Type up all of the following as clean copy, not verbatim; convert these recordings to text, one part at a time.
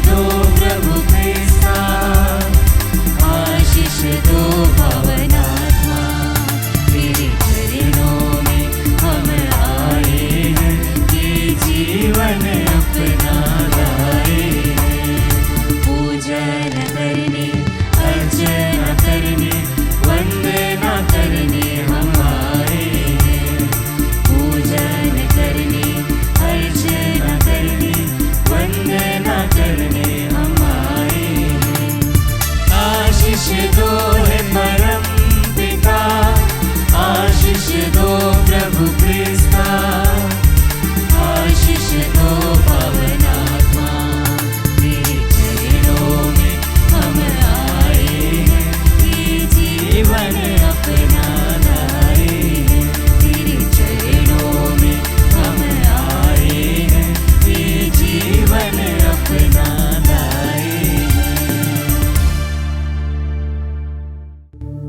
दो प्रभु क्रिस्ता, आशीष दो पवन आत्मा, तेरे चरणों में हम आए हैं, ये जीवन अपना लाए हैं। पूजन करने, अर्चना करने, वंदना करने हम आए हैं। पूजन करने, अर्चना करने, वंदना करने हम आए हैं। आशीष दो है परम पिता, आशीष दो प्रभु क्रिस्ता, आशीष दो पवन आत्मा, तेरे चरणों में हम आए हैं, ये जीवन अपना लाए हैं। तेरे चरणों में हम आए हैं, ये जीवन अपना लाए हैं।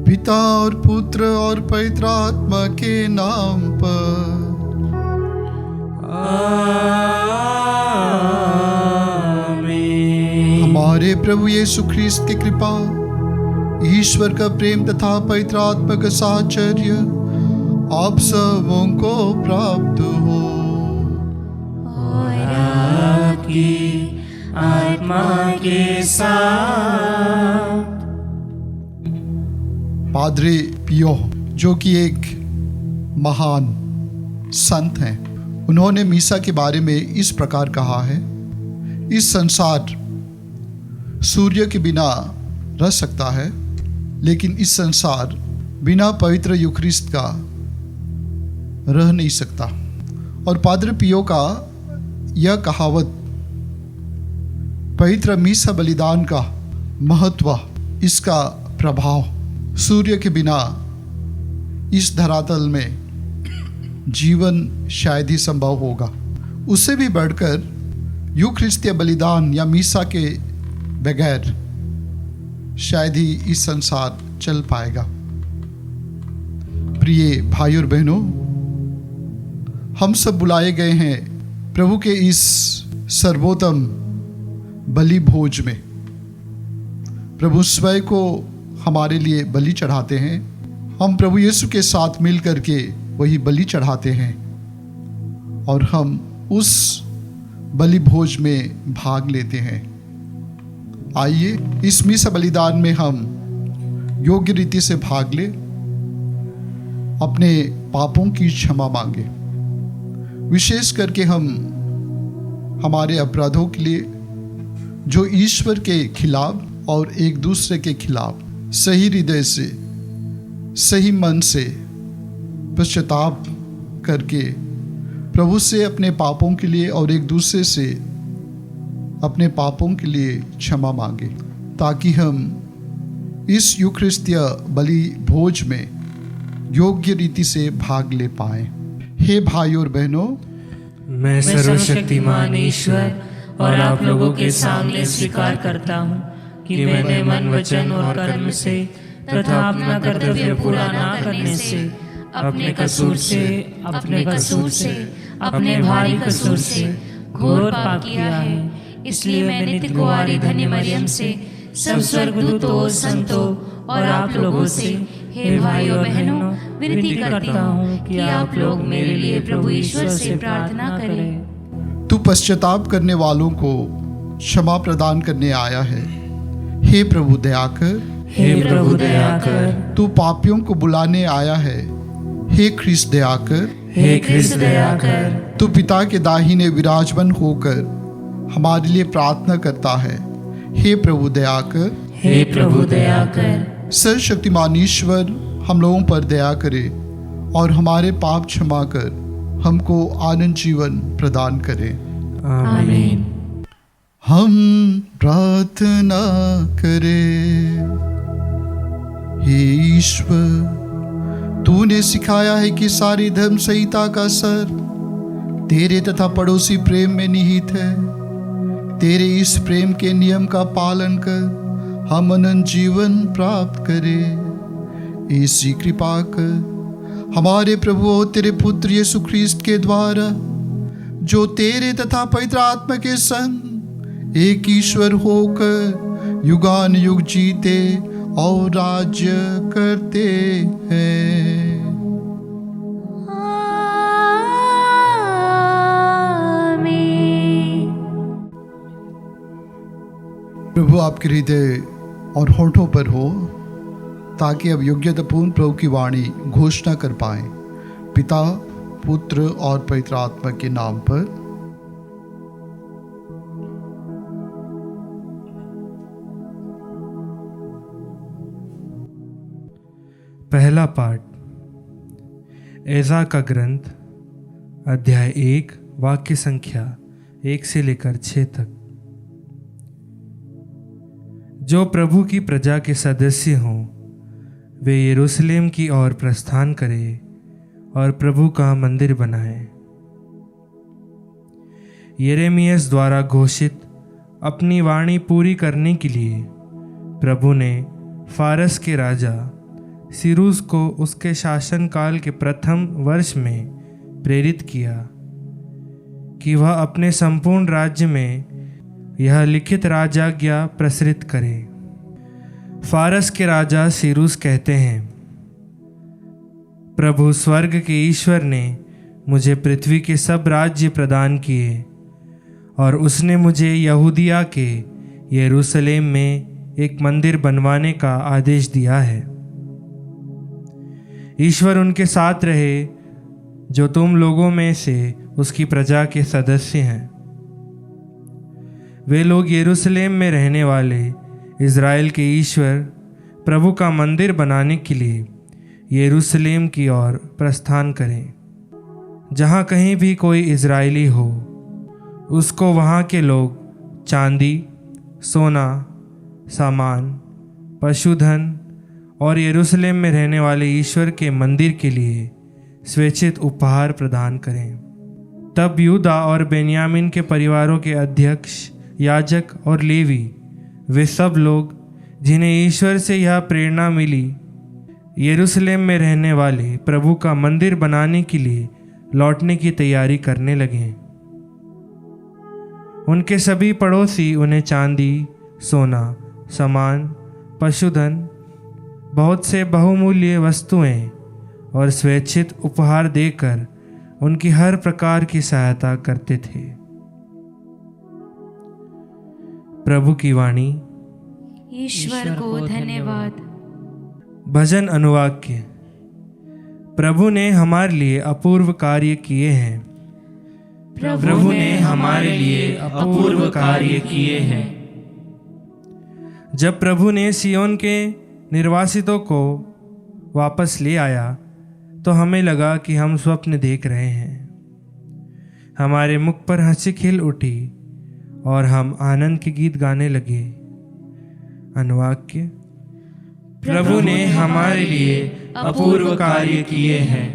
पिता और पुत्र और पवित्र आत्मा के नाम पर। आमीन। हमारे प्रभु यीशु ख्रीस्त की कृपा, ईश्वर का प्रेम तथा पवित्र आत्मा का साहचर्य आप सबों को प्राप्त हो। और आपकी आत्मा के साथ। पाद्री पियो, जो कि एक महान संत हैं, उन्होंने मीसा के बारे में इस प्रकार कहा है, इस संसार सूर्य के बिना रह सकता है, लेकिन इस संसार बिना पवित्र यूखरिस्त का रह नहीं सकता। और पाद्री पियो का यह कहावत पवित्र मीसा बलिदान का महत्व, इसका प्रभाव, सूर्य के बिना इस धरातल में जीवन शायद ही संभव होगा, उससे भी बढ़कर यूखरिस्तीय बलिदान या मीसा के बगैर शायद ही इस संसार चल पाएगा। प्रिय भाई और बहनों, हम सब बुलाए गए हैं प्रभु के इस सर्वोत्तम बलि भोज में। प्रभु स्वयं को हमारे लिए बलि चढ़ाते हैं, हम प्रभु यीशु के साथ मिल करके वही बलि चढ़ाते हैं और हम उस बलि भोज में भाग लेते हैं। आइए इस मीसा बलिदान में हम योग्य रीति से भाग ले, अपने पापों की क्षमा मांगे। विशेष करके हम हमारे अपराधों के लिए जो ईश्वर के खिलाफ और एक दूसरे के खिलाफ सही हृदय से, सही मन से पश्चाताप करके प्रभु से अपने पापों के लिए और एक दूसरे से अपने पापों के लिए क्षमा मांगे, ताकि हम इस यूखरिस्तीय बलि भोज में योग्य रीति से भाग ले पाएं। हे भाई और बहनों, मैं सर्वशक्तिमान ईश्वर और आप लोगों के सामने स्वीकार करता हूँ कि मैंने मन, वचन और कर्म से तथा अपना कर्तव्य पूरा ना करने से, अपने कसूर से, अपने भारी कसूर से घोर पाप किया है। इसलिए मैं नित्य कुंवारी धन्य मरियम से, सब स्वर्गदूतों, संतों और आप लोगों से, हे भाइयों बहनों, विनती करता हूँ कि आप लोग मेरे लिए प्रभु ईश्वर से प्रार्थना करें। तू पश्चाताप करने वालों को क्षमा प्रदान करने आया है। हे प्रभु दया कर, हे प्रभु दया कर। तू पापियों को बुलाने आया है। हे ख्रीस्त दया कर, हे ख्रीस्त दया कर। तू पिता के दाहिने विराजमान होकर हमारे लिए प्रार्थना करता है। हे प्रभु दया कर, हे प्रभु दया कर। सर्वशक्तिमान ईश्वर हम लोगों पर दया करे और हमारे पाप क्षमा कर हमको आनंद जीवन प्रदान करे। आमीन। हम प्रार्थना करें। हे ईश्वर, तूने सिखाया है कि सारी धर्म संहिता का सर तेरे तथा पड़ोसी प्रेम में निहित है। तेरे इस प्रेम के नियम का पालन कर हम अनंत जीवन प्राप्त करें। ऐसी कृपा कर हमारे प्रभु और तेरे पुत्र यीशु ख्रीस्त के द्वारा, जो तेरे तथा पवित्र आत्मा के संग एक ईश्वर होकर युगान युग जीते और राज्य करते हैं। आमीन। प्रभु आपके हृदय और होठों पर हो, ताकि अब योग्यतापूर्ण प्रभु की वाणी घोषणा कर पाए। पिता, पुत्र और पवित्र आत्मा के नाम पर। पहला पाठ एज़ा का ग्रंथ, अध्याय 1, वाक्य संख्या 1 से लेकर 6 तक। जो प्रभु की प्रजा के सदस्य हों, वे यरूशलेम की ओर प्रस्थान करें और प्रभु का मंदिर बनाएं। यिर्मयाह द्वारा घोषित अपनी वाणी पूरी करने के लिए प्रभु ने फारस के राजा सीरूस को उसके शासनकाल के प्रथम वर्ष में प्रेरित किया कि वह अपने संपूर्ण राज्य में यह लिखित राजाज्ञा प्रसरित करे। फारस के राजा सीरूस कहते हैं, प्रभु स्वर्ग के ईश्वर ने मुझे पृथ्वी के सब राज्य प्रदान किए और उसने मुझे यहूदिया के यरूशलेम में एक मंदिर बनवाने का आदेश दिया है। ईश्वर उनके साथ रहे जो तुम लोगों में से उसकी प्रजा के सदस्य हैं। वे लोग यरूशलेम में रहने वाले इज़राइल के ईश्वर प्रभु का मंदिर बनाने के लिए यरूशलेम की ओर प्रस्थान करें। जहाँ कहीं भी कोई इज़राइली हो, उसको वहाँ के लोग चांदी, सोना, सामान, पशुधन और यरूशलेम में रहने वाले ईश्वर के मंदिर के लिए स्वेच्छित उपहार प्रदान करें। तब यूदा और बेन्यामीन के परिवारों के अध्यक्ष, याजक और लेवी, वे सब लोग जिन्हें ईश्वर से यह प्रेरणा मिली, यरूशलेम में रहने वाले प्रभु का मंदिर बनाने के लिए लौटने की तैयारी करने लगे। उनके सभी पड़ोसी उन्हें चांदी, सोना, सामान, पशुधन, बहुत से बहुमूल्य वस्तुएं और स्वेच्छित उपहार देकर उनकी हर प्रकार की सहायता करते थे। प्रभु की वाणी। ईश्वर को धन्यवाद। भजन अनुवाक्य। प्रभु ने हमारे लिए अपूर्व कार्य किए हैं। प्रभु ने हमारे लिए अपूर्व कार्य किए हैं। जब प्रभु ने सियोन के निर्वासितों को वापस ले आया तो हमें लगा कि हम स्वप्न देख रहे हैं। हमारे मुख पर हंसी खिल उठी और हम आनंद के गीत गाने लगे। अनुवाक्य। प्रभु ने हमारे लिए अपूर्व कार्य किए हैं।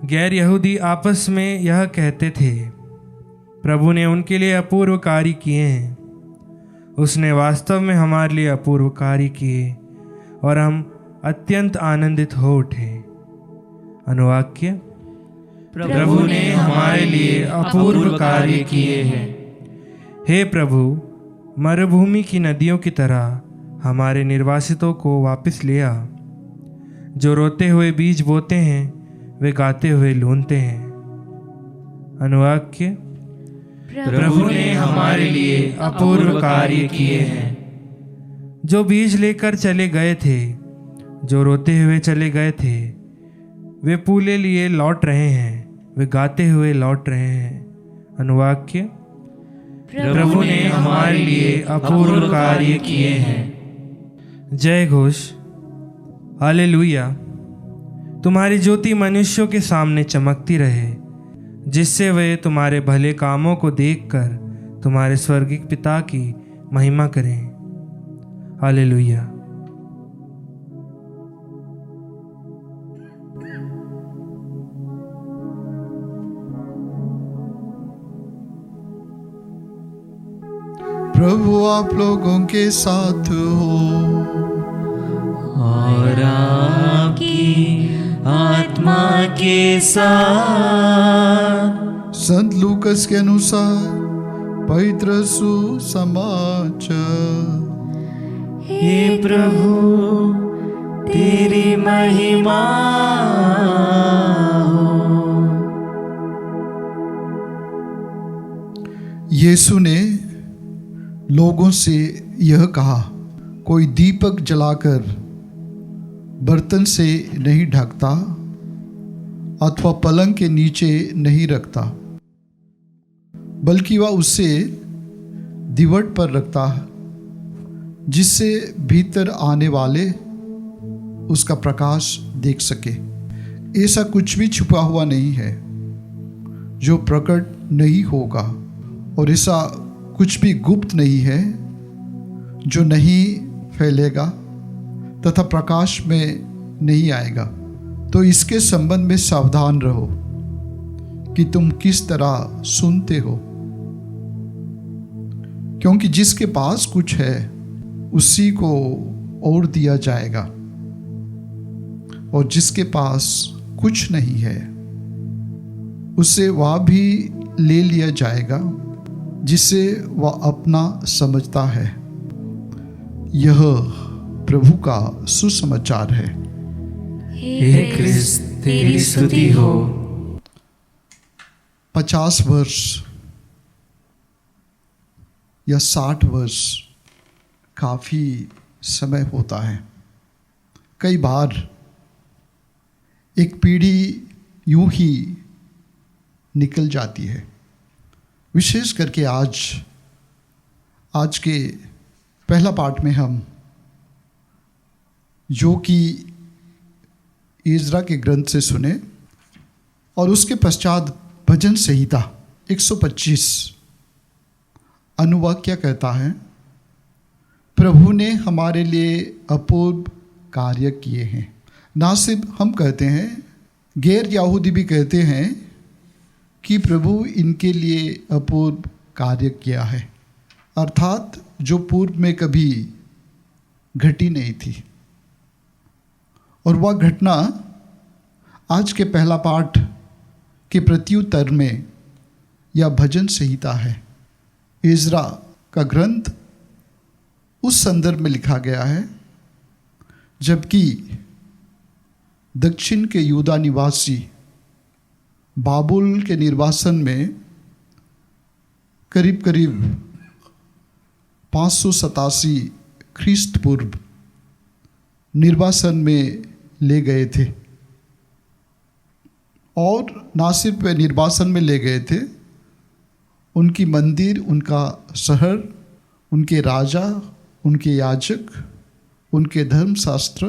गैर यहूदी आपस में यह कहते थे, प्रभु ने उनके लिए अपूर्व कार्य किए हैं। उसने वास्तव में हमारे लिए अपूर्व कार्य किए और हम अत्यंत आनंदित हो उठे। अनुवाक्य। प्रभु ने हमारे लिए अपूर्व कार्य किए हैं। हे प्रभु, मरुभूमि की नदियों की तरह हमारे निर्वासितों को वापस ले आ। जो रोते हुए बीज बोते हैं, वे गाते हुए लूनते हैं। अनुवाक्य। प्रभु ने हमारे लिए अपूर्व कार्य किए हैं। जो बीज लेकर चले गए थे, जो रोते हुए चले गए थे, वे पूले लिए लौट रहे हैं, वे गाते हुए लौट रहे हैं। अनुवाक्य। प्रभु ने हमारे लिए अपूर्व कार्य किए हैं। जय घोष। हालेलुया। तुम्हारी ज्योति मनुष्यों के सामने चमकती रहे, जिससे वे तुम्हारे भले कामों को देखकर तुम्हारे स्वर्गिक पिता की महिमा करें। हालेलुया। प्रभु आप लोगों के साथ हो और आपकी आत्मा के साथ। संत लूकस के अनुसार पवित्र सुसमाचार। हे प्रभु तेरी महिमा हो। यीशु ने लोगों से यह कहा, कोई दीपक जलाकर बर्तन से नहीं ढकता अथवा पलंग के नीचे नहीं रखता, बल्कि वह उसे दीवट पर रखता है, जिससे भीतर आने वाले उसका प्रकाश देख सके। ऐसा कुछ भी छुपा हुआ नहीं है जो प्रकट नहीं होगा, और ऐसा कुछ भी गुप्त नहीं है जो नहीं फैलेगा तथा प्रकाश में नहीं आएगा। तो इसके संबंध में सावधान रहो कि तुम किस तरह सुनते हो, क्योंकि जिसके पास कुछ है उसी को और दिया जाएगा, और जिसके पास कुछ नहीं है उससे वह भी ले लिया जाएगा जिसे वह अपना समझता है। यह प्रभु का सुसमाचार है। हे क्रिस्त तेरी स्तुति हो। 50 वर्ष या 60 वर्ष काफ़ी समय होता है। कई बार एक पीढ़ी यूं ही निकल जाती है। विशेष करके आज के पहला पाठ में हम जो कि इज़रा के ग्रंथ से सुने, और उसके पश्चात भजन संहिता 125 अनुवाद क्या कहता है, प्रभु ने हमारे लिए अपूर्व कार्य किए हैं। ना सिर्फ हम कहते हैं, गैर यहूदी भी कहते हैं कि प्रभु इनके लिए अपूर्व कार्य किया है, अर्थात जो पूर्व में कभी घटी नहीं थी। और वह घटना आज के पहला पाठ के प्रत्युत्तर में यह भजन संहिता है। इज़रा का ग्रंथ उस संदर्भ में लिखा गया है जबकि दक्षिण के यहूदा निवासी बाबुल के निर्वासन में करीब 587 ख्रीस्त पूर्व निर्वासन में ले गए थे। और ना सिर्फ वे निर्वासन में ले गए थे, उनकी मंदिर, उनका शहर, उनके राजा, उनके याजक, उनके धर्मशास्त्र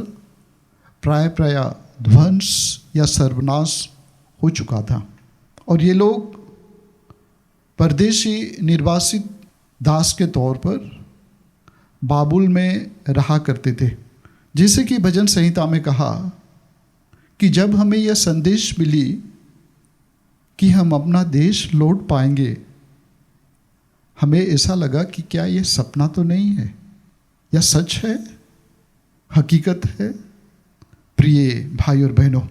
प्राय ध्वंस या सर्वनाश हो चुका था। और ये लोग परदेशी निर्वासित दास के तौर पर बाबुल में रहा करते थे। जैसे कि भजन संहिता में कहा कि जब हमें यह संदेश मिली कि हम अपना देश लौट पाएंगे, हमें ऐसा लगा कि क्या ये सपना तो नहीं है, यह सच है, हकीकत है। प्रिय भाई और बहनों,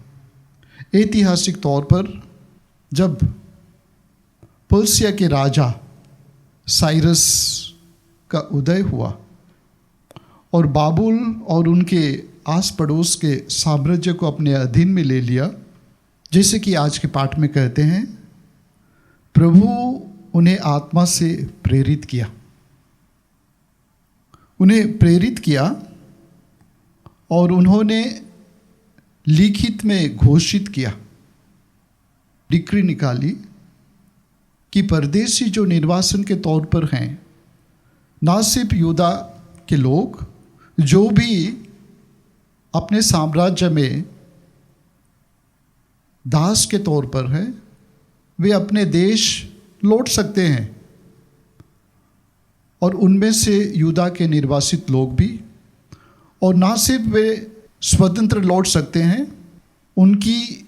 ऐतिहासिक तौर पर जब पर्सिया के राजा साइरस का उदय हुआ और बाबुल और उनके आस पड़ोस के साम्राज्य को अपने अधीन में ले लिया, जैसे कि आज के पाठ में कहते हैं, प्रभु उन्हें आत्मा से प्रेरित किया, उन्हें प्रेरित किया और उन्होंने लिखित में घोषित किया, डिक्री निकाली कि परदेशी जो निर्वासन के तौर पर हैं, ना सिर्फ यूदा के लोग जो भी अपने साम्राज्य में दास के तौर पर हैं, वे अपने देश लौट सकते हैं। और उनमें से यूदा के निर्वासित लोग भी, और ना सिर्फ वे स्वतंत्र लौट सकते हैं, उनकी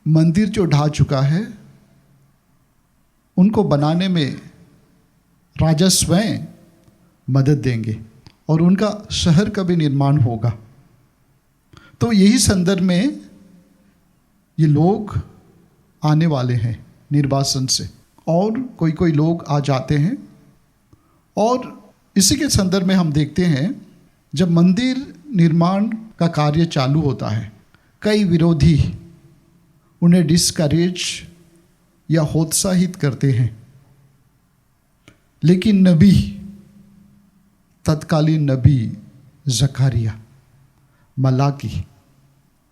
मंदिर जो ढह चुका है उनको बनाने में राजा स्वयं मदद देंगे और उनका शहर का भी निर्माण होगा। तो यही संदर्भ में ये लोग आने वाले हैं निर्वासन से, और कोई लोग आ जाते हैं और इसी के संदर्भ में हम देखते हैं, जब मंदिर निर्माण का कार्य चालू होता है, कई विरोधी उन्हें डिस्करेज या हतोत्साहित करते हैं, लेकिन नबी, तत्कालीन नबी जकरिया, मलाकी,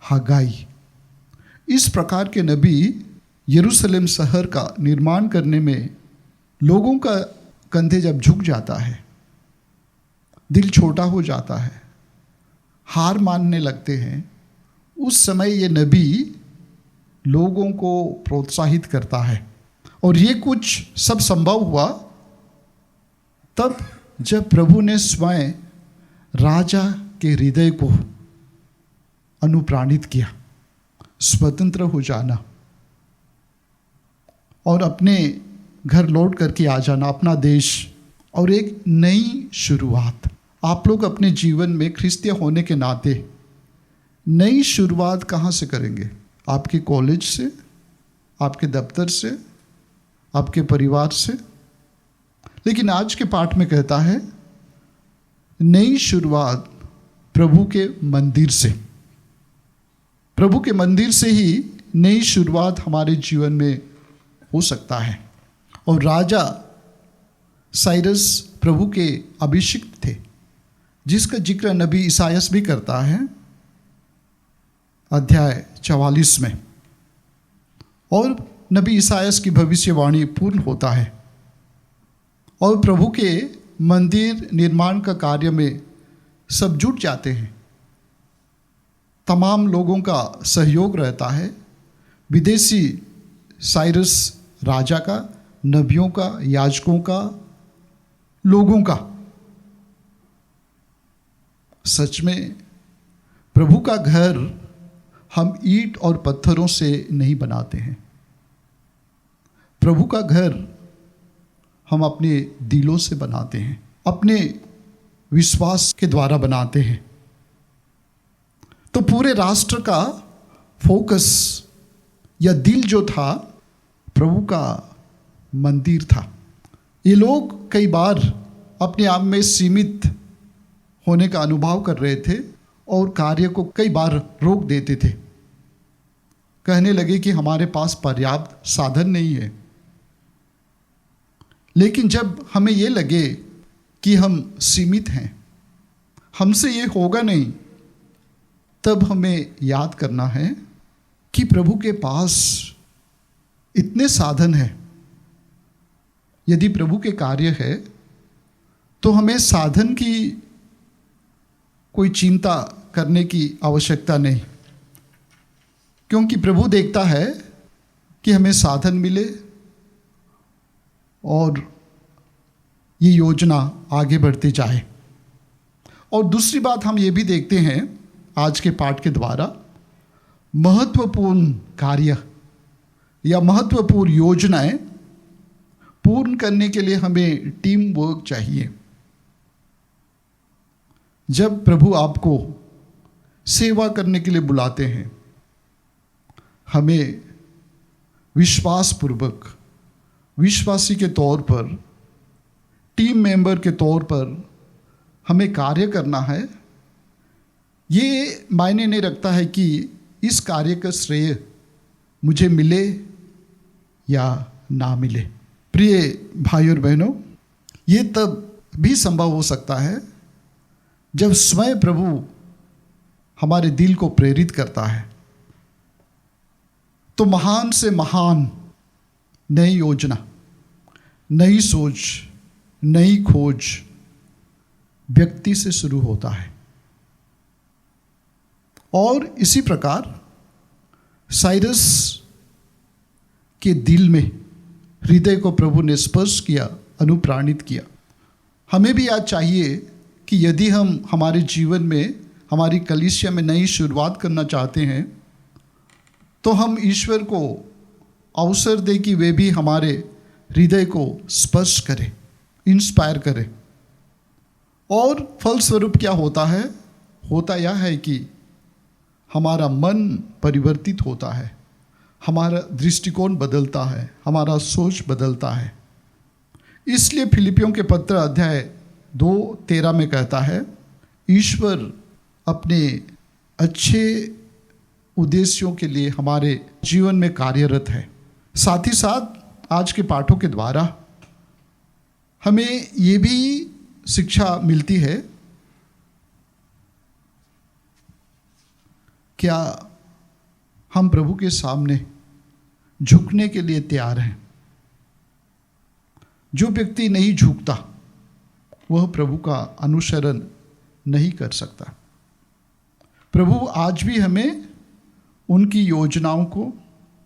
हगाई, इस प्रकार के नबी यरूशलेम शहर का निर्माण करने में लोगों का कंधे जब झुक जाता है, दिल छोटा हो जाता है, हार मानने लगते हैं, उस समय ये नबी लोगों को प्रोत्साहित करता है। और ये कुछ सब संभव हुआ तब जब प्रभु ने स्वयं राजा के हृदय को अनुप्राणित किया, स्वतंत्र हो जाना और अपने घर लौट करके आ जाना, अपना देश, और एक नई शुरुआत। आप लोग अपने जीवन में ख्रिस्तीय होने के नाते नई शुरुआत कहाँ से करेंगे? आपके कॉलेज से, आपके दफ्तर से, आपके परिवार से। लेकिन आज के पाठ में कहता है नई शुरुआत प्रभु के मंदिर से। प्रभु के मंदिर से ही नई शुरुआत हमारे जीवन में हो सकता है। और राजा साइरस प्रभु के अभिषिक्त थे, जिसका जिक्र नबी ईसायास भी करता है अध्याय 44 में। और नबी ईसायास की भविष्यवाणी पूर्ण होता है और प्रभु के मंदिर निर्माण का कार्य में सब जुट जाते हैं। तमाम लोगों का सहयोग रहता है, विदेशी साइरस राजा का, नबियों का, याजकों का, लोगों का। सच में प्रभु का घर हम ईंट और पत्थरों से नहीं बनाते हैं। प्रभु का घर हम अपने दिलों से बनाते हैं, अपने विश्वास के द्वारा बनाते हैं। तो पूरे राष्ट्र का फोकस या दिल जो था प्रभु का मंदिर था। ये लोग कई बार अपने आप में सीमित होने का अनुभव कर रहे थे और कार्य को कई बार रोक देते थे। कहने लगे कि हमारे पास पर्याप्त साधन नहीं है। लेकिन जब हमें ये लगे कि हम सीमित हैं, हमसे ये होगा नहीं, तब हमें याद करना है कि प्रभु के पास इतने साधन हैं। यदि प्रभु के कार्य है तो हमें साधन की कोई चिंता करने की आवश्यकता नहीं, क्योंकि प्रभु देखता है कि हमें साधन मिले और ये योजना आगे बढ़ती जाए। और दूसरी बात हम ये भी देखते हैं आज के पाठ के द्वारा, महत्वपूर्ण कार्य या महत्वपूर्ण योजनाएं पूर्ण करने के लिए हमें टीम वर्क चाहिए। जब प्रभु आपको सेवा करने के लिए बुलाते हैं, हमें विश्वासपूर्वक, विश्वासी के तौर पर, टीम मेंबर के तौर पर हमें कार्य करना है। ये मायने नहीं रखता है कि इस कार्य का श्रेय मुझे मिले या ना मिले। प्रिय भाइयों और बहनों, ये तब भी संभव हो सकता है जब स्वयं प्रभु हमारे दिल को प्रेरित करता है। तो महान से महान नई योजना, नई सोच, नई खोज व्यक्ति से शुरू होता है। और इसी प्रकार साइरस के दिल में, हृदय को प्रभु ने स्पर्श किया, अनुप्राणित किया। हमें भी आज चाहिए कि यदि हम हमारे जीवन में, हमारी कलीसिया में नई शुरुआत करना चाहते हैं, तो हम ईश्वर को अवसर दें कि वे भी हमारे हृदय को स्पर्श करें, इंस्पायर करें। और फलस्वरूप क्या होता है? होता यह है कि हमारा मन परिवर्तित होता है, हमारा दृष्टिकोण बदलता है, हमारा सोच बदलता है। इसलिए फिलिपियों के पत्र अध्याय 2:13 में कहता है, ईश्वर अपने अच्छे उद्देश्यों के लिए हमारे जीवन में कार्यरत है। साथ ही साथ आज के पाठों के द्वारा हमें ये भी शिक्षा मिलती है, क्या हम प्रभु के सामने झुकने के लिए तैयार हैं? जो व्यक्ति नहीं झुकता वह प्रभु का अनुसरण नहीं कर सकता। प्रभु आज भी हमें उनकी योजनाओं को,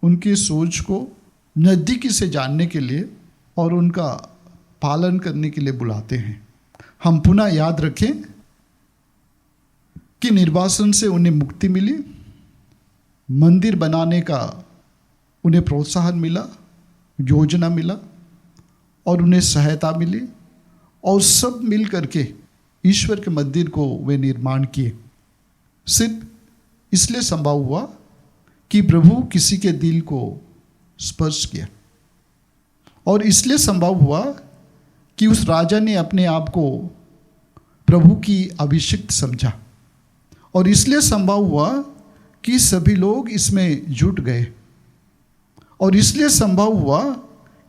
उनकी सोच को नज़दीकी से जानने के लिए और उनका पालन करने के लिए बुलाते हैं। हम पुनः याद रखें कि निर्वासन से उन्हें मुक्ति मिली, मंदिर बनाने का उन्हें प्रोत्साहन मिला, योजना मिला और उन्हें सहायता मिली, और सब मिल करके ईश्वर के मंदिर को वे निर्माण किए। सिर्फ इसलिए संभव हुआ कि प्रभु किसी के दिल को स्पर्श किया, और इसलिए संभव हुआ कि उस राजा ने अपने आप को प्रभु की अभिषिक्त समझा, और इसलिए संभव हुआ कि सभी लोग इसमें जुट गए, और इसलिए संभव हुआ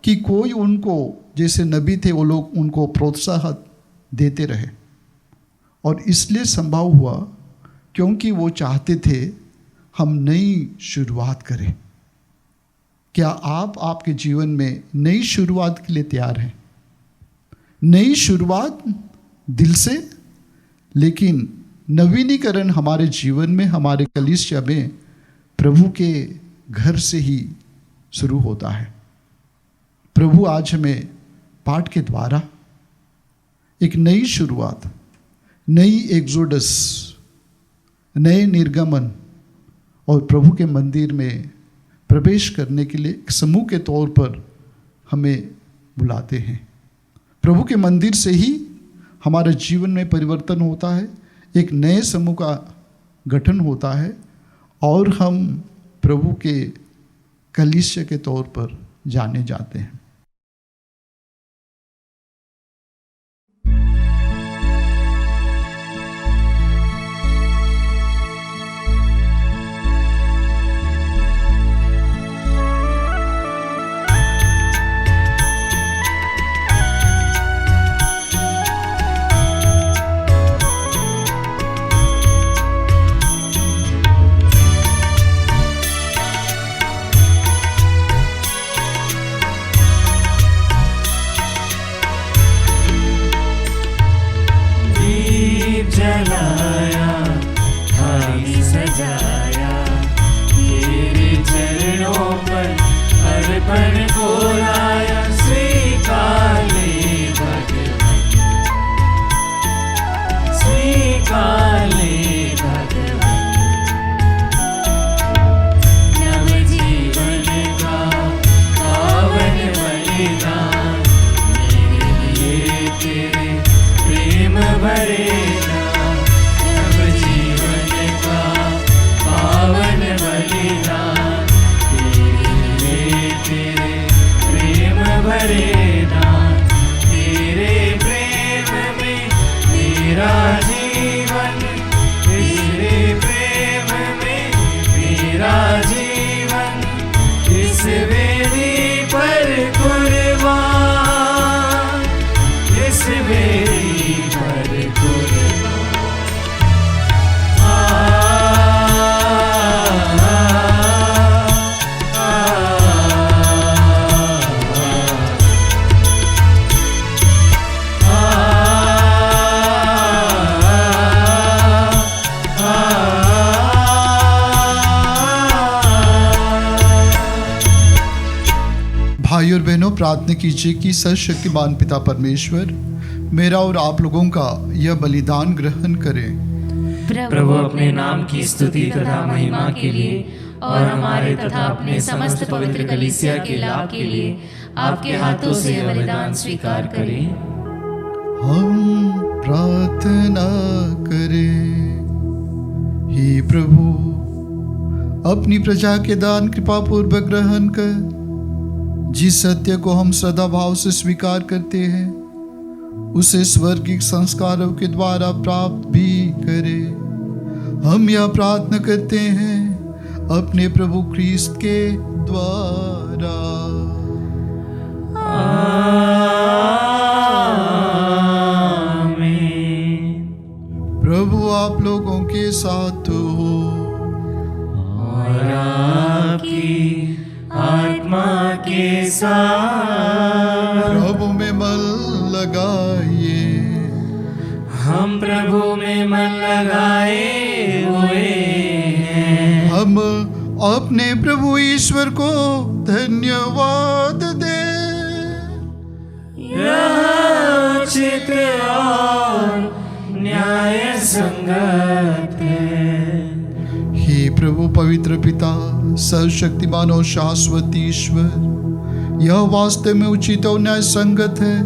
कि कोई उनको, जैसे नबी थे वो लोग उनको प्रोत्साहन देते रहे, और इसलिए संभव हुआ क्योंकि वो चाहते थे हम नई शुरुआत करें। क्या आप आपके जीवन में नई शुरुआत के लिए तैयार हैं? नई शुरुआत दिल से, लेकिन नवीनीकरण हमारे जीवन में, हमारे कलीसिया में प्रभु के घर से ही शुरू होता है। प्रभु आज हमें पाठ के द्वारा एक नई शुरुआत, नई एक्सोडस, नए निर्गमन और प्रभु के मंदिर में प्रवेश करने के लिए एक समूह के तौर पर हमें बुलाते हैं। प्रभु के मंदिर से ही हमारे जीवन में परिवर्तन होता है, एक नए समूह का गठन होता है, और हम प्रभु के कलीसिया के तौर पर जाने जाते हैं। जलाया, थाली सजाया, तेरे चरणों पर अर्पण को लाया। स्वीकार ले भगवान, स्वीकार ले भगवान, नव जीवन का पावन बलिदान, मेरे लिए तेरे प्रेम भरे भाइयों और बहनों, प्रार्थना कीजिए कि सर्वशक्तिमान पिता परमेश्वर मेरा और आप लोगों का यह बलिदान ग्रहण करें। प्रभु अपने नाम की स्तुति तथा महिमा के लिए और हमारे तथा अपने समस्त पवित्र कलीसिया के लाभ के लिए आपके हाथों से यह बलिदान स्वीकार करें। हम प्रार्थना करें। हे प्रभु, अपनी प्रजा के दान कृपा पूर्वक ग्रहण कर जिस सत्य को हम श्रद्धा भाव से स्वीकार करते हैं उसे स्वर्गिक संस्कारों के द्वारा प्राप्त भी करें। हम यह प्रार्थना करते हैं अपने प्रभु ख्रीस्त के द्वारा। प्रभु आप लोगों के साथ हो और आपकी आत्मा के साथ। प्रभु में मन लगाइए। हम प्रभु में मन लगाए हुए हैं। हम अपने प्रभु ईश्वर को धन्यवाद दें। यह उचित और न्याय संगत है। हे प्रभु पवित्र पिता, सर्वशक्तिमान और शाश्वत ईश्वर, यह वास्तव में उचित और न्याय संगत है,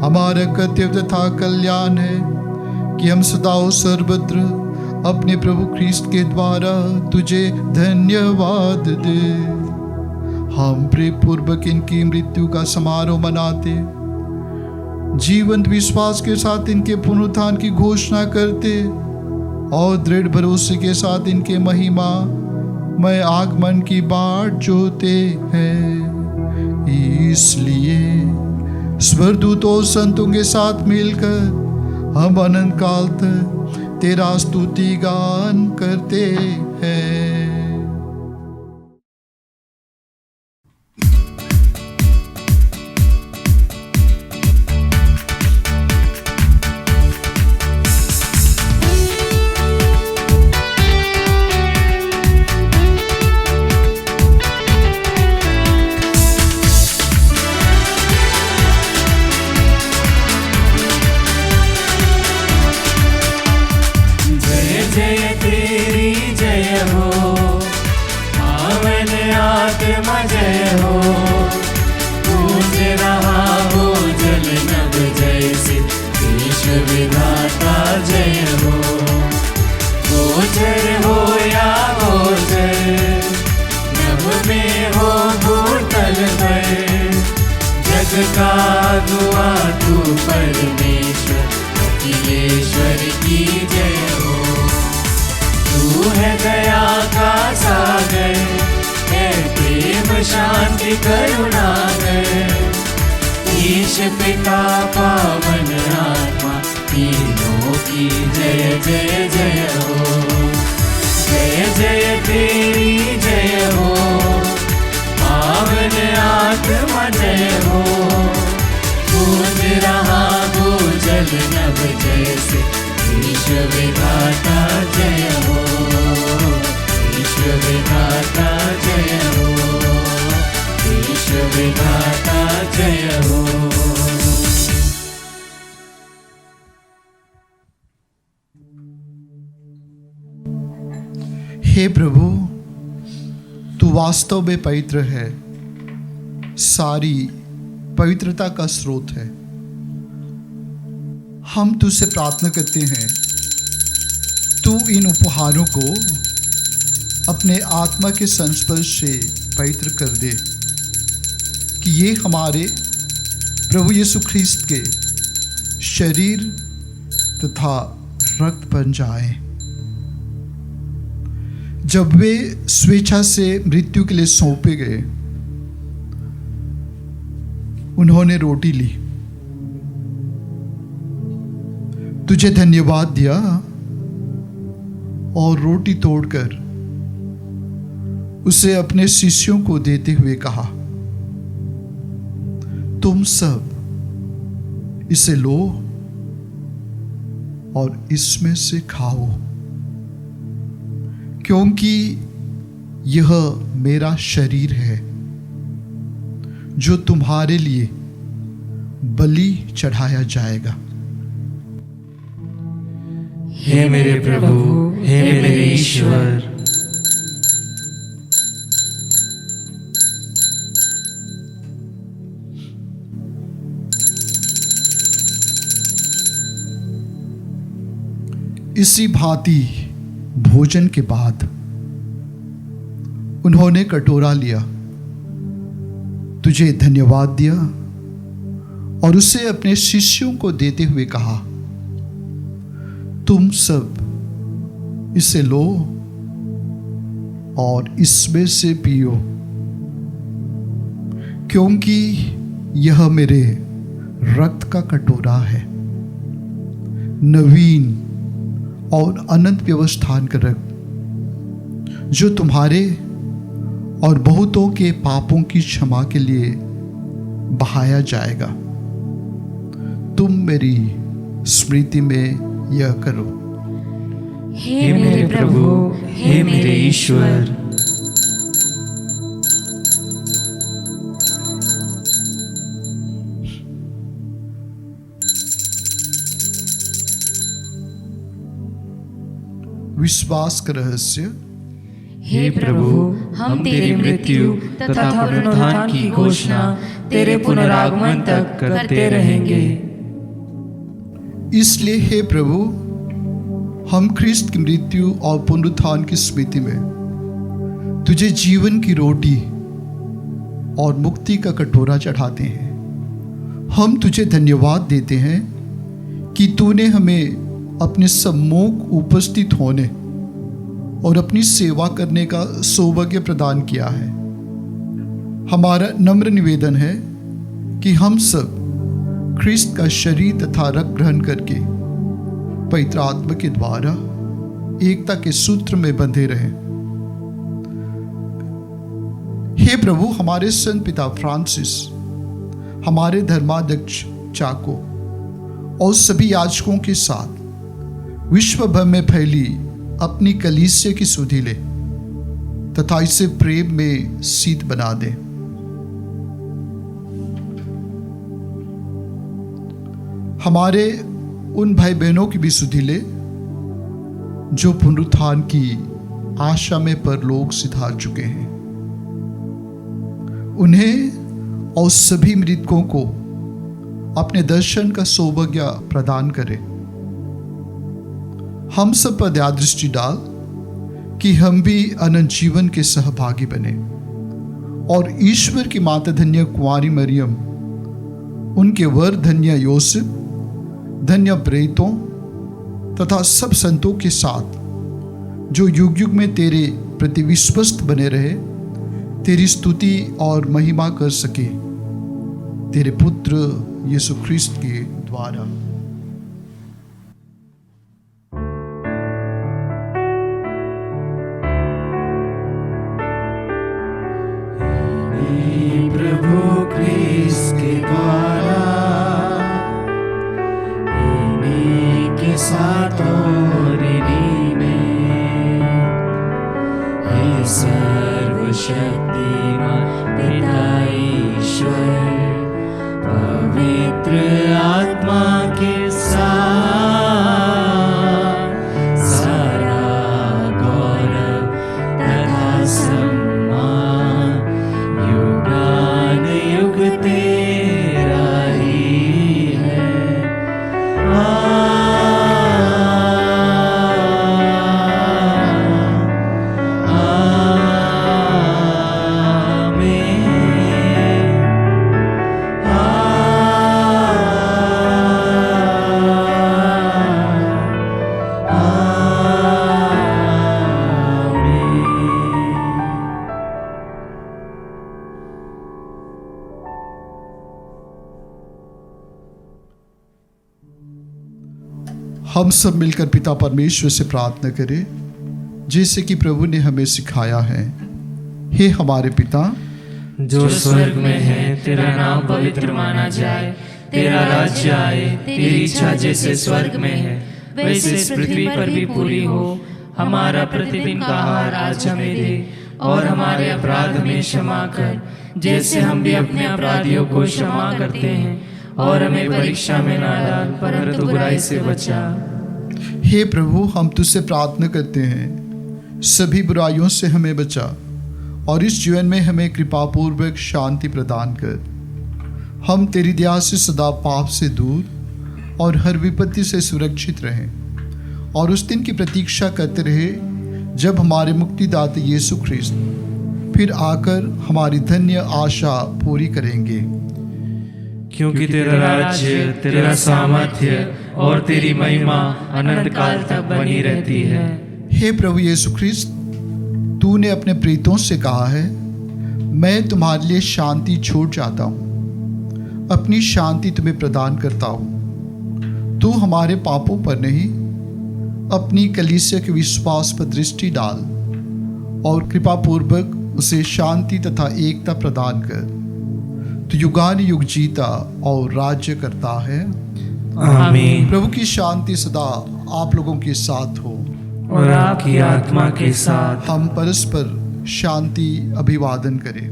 हमारा कर्तव्य तथा कल्याण है कि हम सदा और सर्वत्र अपने प्रभु ख्रीस्त के द्वारा तुझे धन्यवाद दे। हम प्रेम पूर्वक इनकी मृत्यु का समारोह मनाते, जीवंत विश्वास के साथ इनके पुनरुत्थान की घोषणा करते और दृढ़ भरोसे के साथ इनके महिमा में आगमन की बाट जोते हैं। इसलिए स्वर्गदूतों और संतों के साथ मिलकर हम अनंत काल तक तेरा स्तुति गान करते हैं। शांति करुणा है, ईश पिता पावन आत्मा तीनों की जय जय जय हो। जय जय तेरी जय हो, पावन आत्मा जय हो। गूंज रहा भूजल नभ जैसे, ईश विधाता जय हो, ईश विधाता जय हो, ईश विधाता जय हो। हे प्रभु, तू वास्तव में पवित्र है, सारी पवित्रता का स्रोत है। हम तुझसे प्रार्थना करते हैं, तू इन उपहारों को अपने आत्मा के संस्पर्श से पवित्र कर दे कि ये हमारे प्रभु यीशु ख्रीस्त के शरीर तथा रक्त बन जाएं। जब वे स्वेच्छा से मृत्यु के लिए सौंपे गए, उन्होंने रोटी ली, तुझे धन्यवाद दिया और रोटी तोड़कर उसे अपने शिष्यों को देते हुए कहा, तुम सब इसे लो और इसमें से खाओ, क्योंकि यह मेरा शरीर है जो तुम्हारे लिए बलि चढ़ाया जाएगा। हे मेरे प्रभु, हे मेरे ईश्वर, इसी भांति भोजन के बाद उन्होंने कटोरा लिया, तुझे धन्यवाद दिया और उसे अपने शिष्यों को देते हुए कहा, तुम सब इसे लो और इसमें से पियो, क्योंकि यह मेरे रक्त का कटोरा है, नवीन और अनंत व्यवस्थान का रक्त, जो तुम्हारे और बहुतों के पापों की क्षमा के लिए बहाया जाएगा। तुम मेरी स्मृति में यह करो। हे मेरे प्रभु, हे मेरे ईश्वर। विश्वास का रहस्य। हे प्रभु, हम तेरी मृत्यु तथा पुनरुत्थान की घोषणा तेरे पुनरागमन तक करते रहेंगे। इसलिए हे प्रभु, हम ख्रिस्त की मृत्यु और पुनरुत्थान की स्मृति में तुझे जीवन की रोटी और मुक्ति का कटोरा चढ़ाते हैं। हम तुझे धन्यवाद देते हैं कि तूने हमें अपने सम्मुख उपस्थित होने और अपनी सेवा करने का सौभाग्य प्रदान किया है। हमारा नम्र निवेदन है कि हम सब ख्रिस्त का शरीर तथा रक्त ग्रहण करके पवित्र आत्मा के द्वारा एकता के सूत्र में बंधे रहें। हे प्रभु, हमारे संत पिता फ्रांसिस, हमारे धर्माध्यक्ष चाको और सभी याजकों के साथ विश्व भर में फैली अपनी कलीसिया की सुधि ले तथा इसे प्रेम में शीत बना दे। हमारे उन भाई बहनों की भी सुधि ले जो पुनरुत्थान की आशा में परलोक सिधार चुके हैं। उन्हें और सभी मृतकों को अपने दर्शन का सौभाग्य प्रदान करे। हम सब पर दया दृष्टि डाल कि हम भी अनंत जीवन के सहभागी बने और ईश्वर की माता धन्य कुंवारी मरियम, उनके वर धन्य योसेफ, धन्य प्रेरितों तथा सब संतों के साथ जो युग युग में तेरे प्रति विश्वस्त बने रहे, तेरी स्तुति और महिमा कर सके, तेरे पुत्र यीशु ख्रिस्त के द्वारा। प्रभु ख्रिस्त के द्वारा, इन्हीं के साथ और इन्हीं में, हे सर्वशक्तिमान पिता ईश्वर, पवित्र आत्मा के साथ सारा गौरव तथा सम्मान युगान युग तेरा ही है। हम सब मिलकर पिता परमेश्वर से प्रार्थना करें जैसे कि प्रभु ने हमें सिखाया है। हे हमारे पिता जो स्वर्ग में है, तेरा नाम पवित्र माना जाए, तेरा राज्य आए, तेरी इच्छा जैसे स्वर्ग में है वैसे इस पृथ्वी पर भी पूरी हो। हमारा प्रतिदिन का आहार आज हमें दे और हमारे अपराध हमें क्षमा कर, जैसे हम भी अपने अपराधियों को क्षमा करते हैं, और हमें परीक्षा में ना डाल परंतु बुराई से बचा। हे प्रभु, हम तुझसे प्रार्थना करते हैं, सभी बुराइयों से हमें बचा और इस जीवन में हमें कृपापूर्वक शांति प्रदान कर। हम तेरी दया से सदा पाप से दूर और हर विपत्ति से सुरक्षित रहें और उस दिन की प्रतीक्षा करते रहे जब हमारे मुक्तिदाता यीशु ख्रिस्त फिर आकर हमारी धन्य आशा पूरी करेंगे। क्योंकि तेरा राज्य, तेरा सामर्थ्य और तेरी महिमा अनंत काल तक बनी रहती है। हे प्रभु यीशु ख्रिस्त, तूने अपने प्रीतों से कहा है, मैं तुम्हारे लिए शांति छोड़ जाता हूँ, अपनी शांति तुम्हें प्रदान करता हूँ। तू हमारे पापों पर नहीं, अपनी कलीसिया के विश्वास पर दृष्टि डाल और कृपा पूर्वक उसे शांति तथा एकता प्रदान कर। तू युगान युग जीता और राज्य करता है। आमीन। प्रभु की शांति सदा आप लोगों के साथ हो और आपकी आत्मा के साथ। हम परस्पर शांति अभिवादन करें।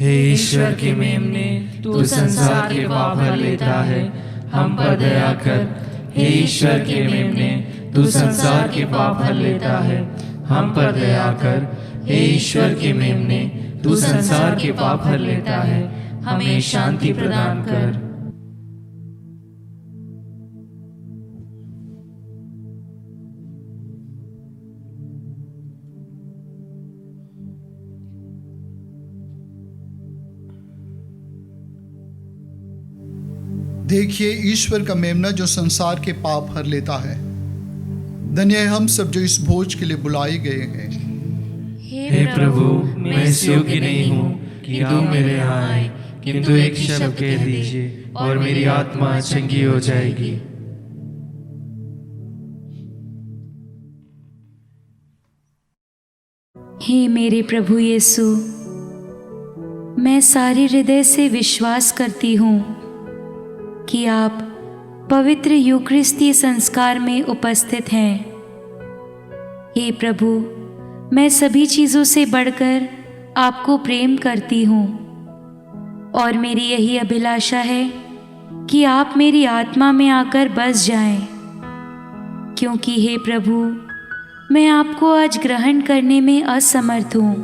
हे ईश्वर के मेमने, तू संसार के पाप हर लेता है, हम पर दया कर। हे ईश्वर के मेमने, तू संसार के पाप हर लेता है, हम पर दया कर। हे ईश्वर के मेमने, तू संसार के पाप हर लेता है, हमें शांति प्रदान कर। देखिए ईश्वर का मेमना जो संसार के पाप हर लेता है। धन्य है हम सब जो इस भोज के लिए बुलाए गए हैं। हे प्रभु, मैं इस योग्य नहीं हूँ कि तू मेरे यहाँ आए, किंतु एक शब्द कह दीजिए और मेरी आत्मा चंगी हो जाएगी। हे मेरे प्रभु यीशु, मैं सारे हृदय से विश्वास करती हूँ कि आप पवित्र यूक्रिस्तीय संस्कार में उपस्थित हैं। हे प्रभु, मैं सभी चीज़ों से बढ़कर आपको प्रेम करती हूँ और मेरी यही अभिलाषा है कि आप मेरी आत्मा में आकर बस जाएं, क्योंकि हे प्रभु, मैं आपको आज ग्रहण करने में असमर्थ हूँ।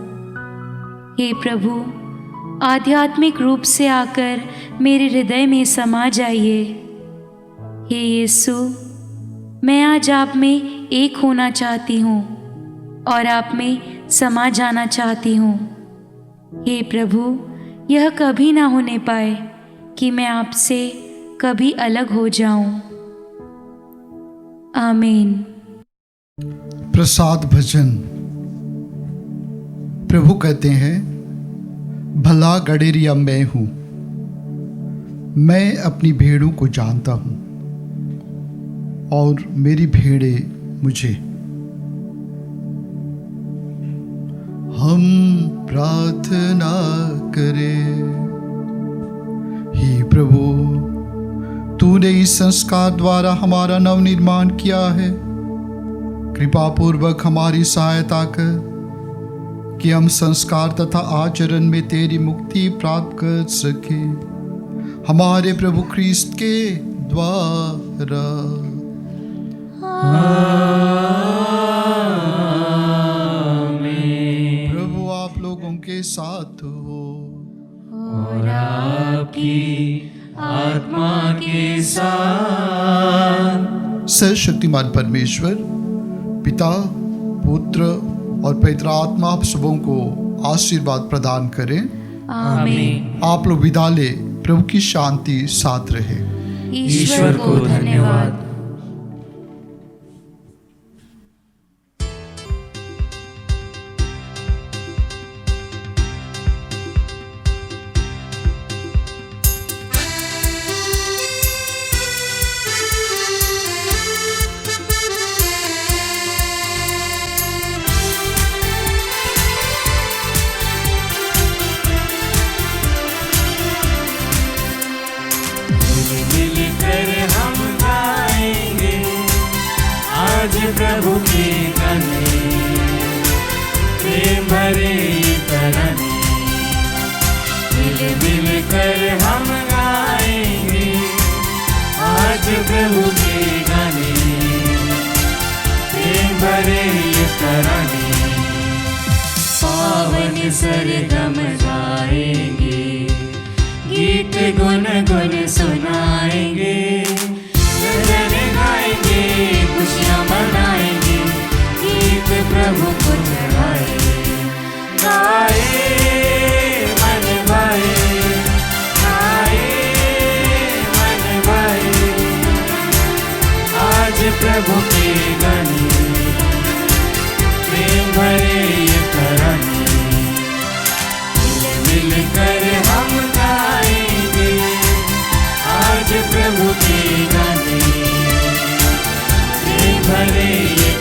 हे प्रभु, आध्यात्मिक रूप से आकर मेरे हृदय में समा जाइए। हे यीशु, मैं आज आप में एक होना चाहती हूँ और आप में समा जाना चाहती हूँ। हे प्रभु, यह कभी ना होने पाए कि मैं आपसे कभी अलग हो जाऊं। आमीन। प्रसाद भजन। प्रभु कहते हैं, भला गडेरिया मैं हूं, मैं अपनी भेड़ों को जानता हूं और मेरी भेड़ें मुझे। हम प्रार्थना करें। हे प्रभु, तूने इस संस्कार द्वारा हमारा नवनिर्माण किया है। कृपा पूर्वक हमारी सहायता कर कि हम संस्कार तथा आचरण में तेरी मुक्ति प्राप्त कर सके, हमारे प्रभु ख्रीस्त के द्वारा। आमीन। प्रभु आप लोगों के साथ हो और आपकी आत्मा के साथ। सर्वशक्तिमान परमेश्वर पिता, पुत्र और पवित्र आत्मा आप सबों को आशीर्वाद प्रदान करें। आमीन। आप लोग विदा ले, प्रभु की शांति साथ रहे। ईश्वर को धन्यवाद। प्रभु के गाने, प्रेम भरे तराने, मिल मिल कर हम गाएंगे आज प्रभु के गाने, प्रेम भरे तराने। पावन सरगम गाएंगे, गीत गुन गुन सुनाएंगे, गाएंगे प्रभु के गाने, प्रेम भरे ये तराने, मिलकर हम गाएंगे आज प्रभु के गाने, प्रेम भरे ये